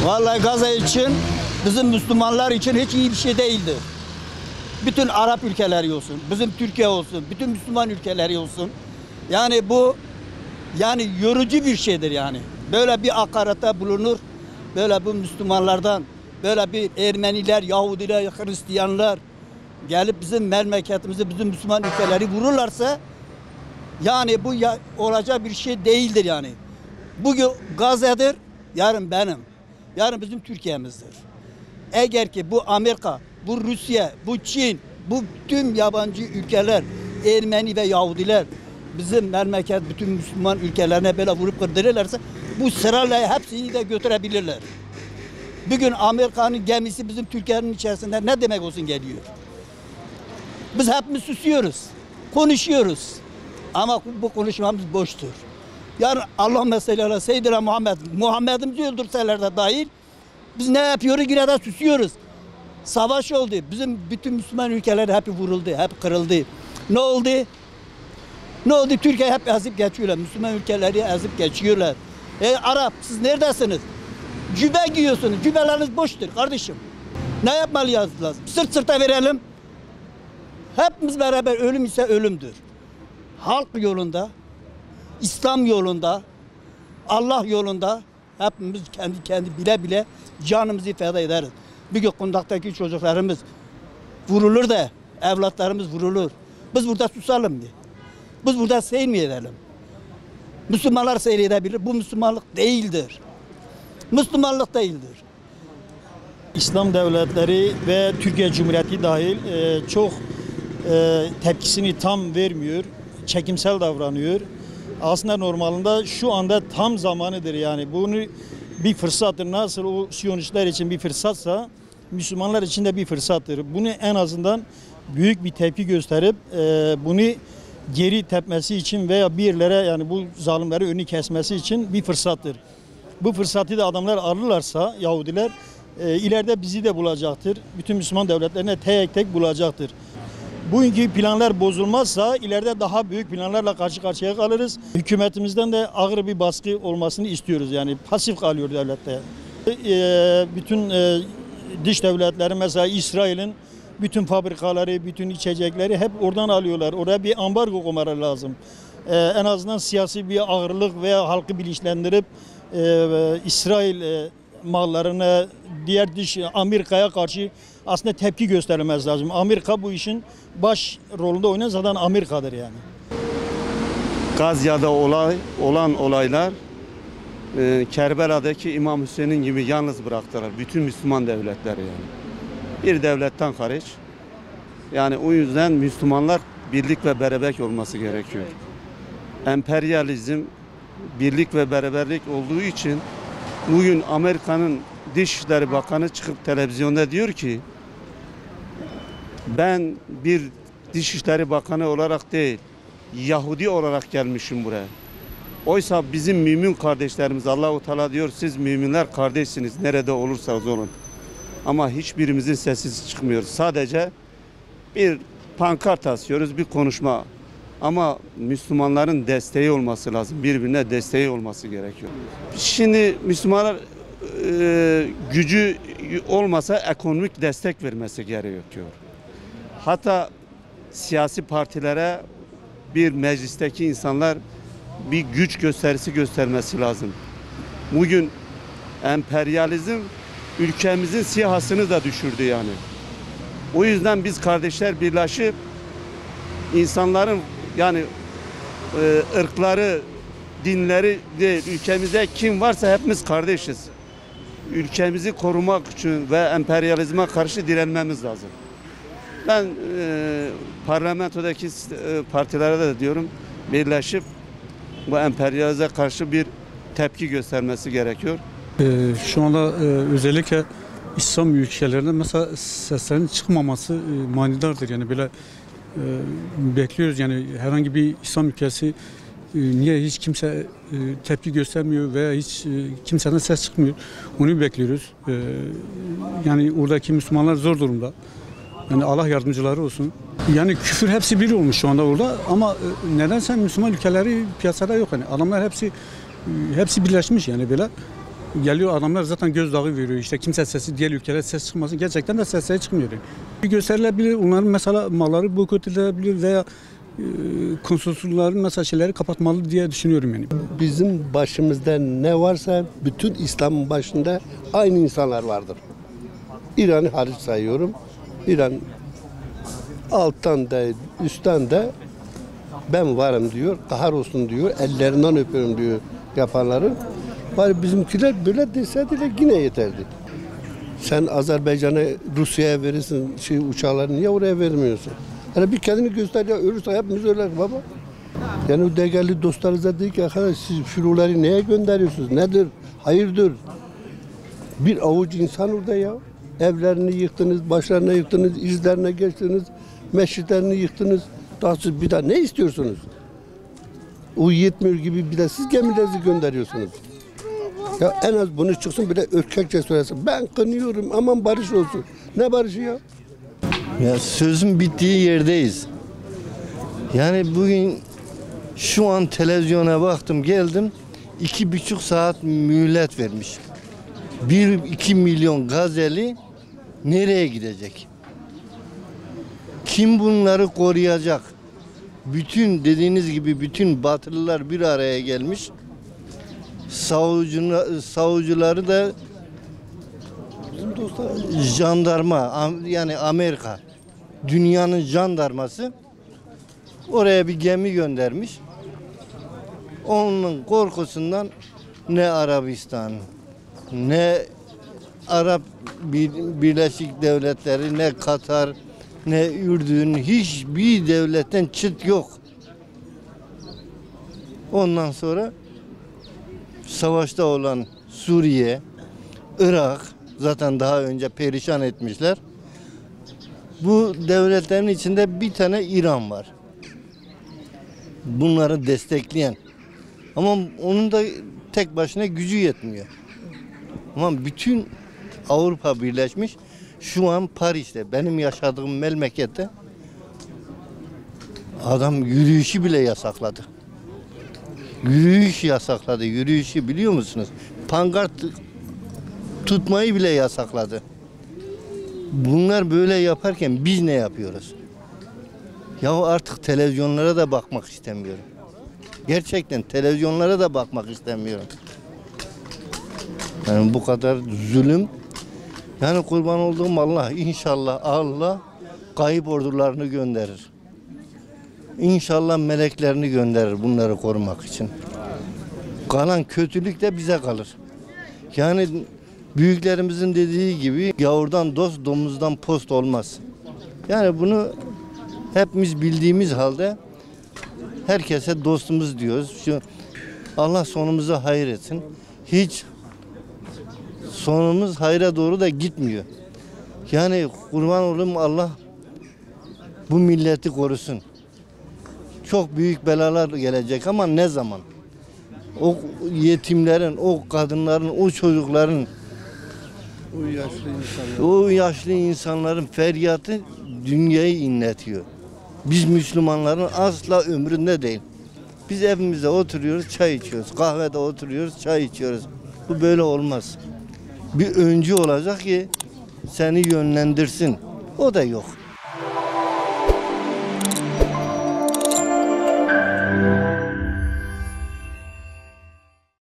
Vallahi Gazze için, bizim Müslümanlar için hiç iyi bir şey değildi. Bütün Arap ülkeleri olsun, bizim Türkiye olsun, bütün Müslüman ülkeleri olsun. Yani bu yorucu bir şeydir yani. Böyle bir hakarete bulunur, böyle bu Müslümanlardan, böyle bir Ermeniler, Yahudiler, Hristiyanlar gelip bizim memleketimizi, bizim Müslüman ülkeleri vururlarsa yani bu olacak bir şey değildir yani. Bugün Gazze'dir, yarın benim. Yarın bizim Türkiye'mizdir. Eğer ki bu Amerika, bu Rusya, bu Çin, bu tüm yabancı ülkeler, Ermeni ve Yahudiler bizim memleket, bütün Müslüman ülkelerine böyle vurup kırdırırlarsa bu sırayla hepsini de götürebilirler. Bugün Amerika'nın gemisi bizim Türkiye'nin içerisinde ne demek olsun geliyor? Biz hepimiz susuyoruz, konuşuyoruz ama bu konuşmamız boştur. Yani Allah mesela Seyyidina Muhammed'imizi öldürseler de dahil biz ne yapıyoruz yine de susuyoruz. Savaş oldu. Bizim bütün Müslüman ülkeler hep vuruldu, hep kırıldı. Ne oldu? Ne oldu? Türkiye hep ezip geçiyorlar. Müslüman ülkeleri ezip geçiyorlar. Arap siz neredesiniz? Cübbe giyiyorsunuz. Cübbeleriniz boştur kardeşim. Ne yapmalıyız lazım? Sırt sırta verelim. Hepimiz beraber ölüm ise ölümdür. Halk yolunda, İslam yolunda, Allah yolunda hepimiz kendi bile bile canımızı feda ederiz. Bugün kundaktaki çocuklarımız vurulur da evlatlarımız vurulur. Biz burada susalım mı? Biz burada seyredelim. Müslümanlar seyredebilir. Bu Müslümanlık değildir. Müslümanlık değildir. İslam devletleri ve Türkiye Cumhuriyeti dahil çok tepkisini tam vermiyor. Çekimsel davranıyor. Aslında normalinde şu anda tam zamanıdır yani. Bunu bir fırsattır. Nasıl o Siyonistler için bir fırsatsa Müslümanlar için de bir fırsattır. Bunu en azından büyük bir tepki gösterip bunu geri tepmesi için veya bir yerlere yani bu zalimleri önünü kesmesi için bir fırsattır. Bu fırsatı da adamlar alırlarsa Yahudiler ileride bizi de bulacaktır. Bütün Müslüman devletlerine tek tek bulacaktır. Bugünkü planlar bozulmazsa ileride daha büyük planlarla karşı karşıya kalırız. Hükümetimizden de ağır bir baskı olmasını istiyoruz. Yani pasif kalıyor devlette. Bütün dış devletleri mesela İsrail'in bütün fabrikaları, bütün içecekleri hep oradan alıyorlar. Oraya bir ambargo koymaları lazım. En azından siyasi bir ağırlık veya halkı bilinçlendirip İsrail mallarına, diğer dış Amerika'ya karşı aslında tepki gösterilmez lazım. Amerika bu işin baş rolünde oynayan zaten Amerika'dır yani. Gazze'de olan olaylar Kerbela'daki İmam Hüseyin'in gibi yalnız bıraktılar. Bütün Müslüman devletleri yani. Bir devletten hariç. Yani o yüzden Müslümanlar birlik ve beraberlik olması gerekiyor. Emperyalizm, birlik ve beraberlik olduğu için bugün Amerika'nın Dışişleri Bakanı çıkıp televizyonda diyor ki ben bir Dışişleri Bakanı olarak değil Yahudi olarak gelmişim buraya. Oysa bizim mümin kardeşlerimiz Allah-u Teala diyor siz müminler kardeşsiniz nerede olursanız olun. Ama hiçbirimizin sesi çıkmıyor. Sadece bir pankart asıyoruz bir konuşma. Ama Müslümanların desteği olması lazım. Birbirine desteği olması gerekiyor. Şimdi Müslümanlar gücü olmasa ekonomik destek vermesi gerekiyor. Hatta siyasi partilere bir meclisteki insanlar bir güç gösterisi göstermesi lazım. Bugün emperyalizm ülkemizin siyahasını da düşürdü yani. O yüzden biz kardeşler birleşip insanların yani ırkları, dinleri değil, ülkemizde kim varsa hepimiz kardeşiz. Ülkemizi korumak için ve emperyalizme karşı direnmemiz lazım. Ben parlamentodaki partilere de diyorum birleşip bu emperyalize karşı bir tepki göstermesi gerekiyor. Şu anda özellikle İslam ülkelerinde mesela seslerin çıkmaması manidardır. Yani böyle bekliyoruz yani herhangi bir İslam ülkesi niye hiç kimse tepki göstermiyor veya hiç kimseden ses çıkmıyor. Onu bekliyoruz. Yani oradaki Müslümanlar zor durumda. Yani Allah yardımcıları olsun. Yani küfür hepsi bir olmuş şu anda orada ama nedense Müslüman ülkeleri piyasada yok. Yani adamlar hepsi birleşmiş yani böyle. Geliyor adamlar zaten gözdağı veriyor işte kimse sesi diğer ülkelere ses çıkmasın gerçekten de sesleri çıkmıyor. Bir gösterilebilir onların mesela malları boykot edilebilir veya konsolosluların mesela şeyleri kapatmalı diye düşünüyorum yani. Bizim başımızda ne varsa bütün İslam'ın başında aynı insanlar vardır. İran'ı hariç sayıyorum. İran alttan da üstten de ben varım diyor, kahrolsun diyor, ellerinden öpüyorum diyor yapanları. Bari bizimkiler böyle deseydiler yine yeterdi. Sen Azerbaycan'a, Rusya'ya verirsin uçakları niye oraya vermiyorsun? Yani bir kendini göster ya ölürse hepimiz öler baba. Yani o değerli dostlarınıza dedi ki arkadaş siz filoları neye gönderiyorsunuz? Nedir? Hayırdır? Bir avuç insan orada ya. Evlerini yıktınız, başlarına yıktınız, izlerine geçtiniz, mescitlerini yıktınız. Daha siz bir daha ne istiyorsunuz? O yetmiyor gibi bir de siz gemilerinizi gönderiyorsunuz. Ya en az bunu çıksın bir de ürkekçe söylesin. Ben kınıyorum aman barış olsun. Ne barışı ya? Ya sözün bittiği yerdeyiz. Yani bugün şu an televizyona baktım geldim 2,5 saat mühlet vermiş. 1-2 milyon Gazeli nereye gidecek? Kim bunları koruyacak? Bütün dediğiniz gibi bütün Batılılar bir araya gelmiş. Savcıları da jandarma yani Amerika dünyanın jandarması oraya bir gemi göndermiş. Onun korkusundan ne Arabistan ne Arap Birleşik Devletleri ne Katar ne Ürdün hiçbir devletten çıt yok. Ondan sonra savaşta olan Suriye, Irak zaten daha önce perişan etmişler. Bu devletlerin içinde bir tane İran var. Bunları destekleyen. Ama onun da tek başına gücü yetmiyor. Ama bütün Avrupa birleşmiş. Şu an Paris'te, benim yaşadığım memlekette adam yürüyüşü bile yasakladı. Yürüyüş yasakladı. Yürüyüşü biliyor musunuz? Pankart tutmayı bile yasakladı. Bunlar böyle yaparken biz ne yapıyoruz? Ya artık televizyonlara da bakmak istemiyorum. Gerçekten televizyonlara da bakmak istemiyorum. Yani bu kadar zulüm. Yani kurban olduğum Allah inşallah Allah kayıp ordularını gönderir. İnşallah meleklerini gönderir bunları korumak için. Kalan kötülük de bize kalır. Yani büyüklerimizin dediği gibi gavurdan dost, domuzdan post olmaz. Yani bunu hepimiz bildiğimiz halde herkese dostumuz diyoruz. Allah sonumuzu hayır etsin. Hiç sonumuz hayra doğru da gitmiyor. Yani kurban olayım Allah bu milleti korusun. Çok büyük belalar gelecek ama ne zaman? O yetimlerin, o kadınların, o çocukların, o yaşlı insanların feryatı dünyayı inletiyor. Biz Müslümanların asla ömründe değil. Biz evimizde oturuyoruz, çay içiyoruz. Kahvede oturuyoruz, çay içiyoruz. Bu böyle olmaz. Bir öncü olacak ki seni yönlendirsin. O da yok.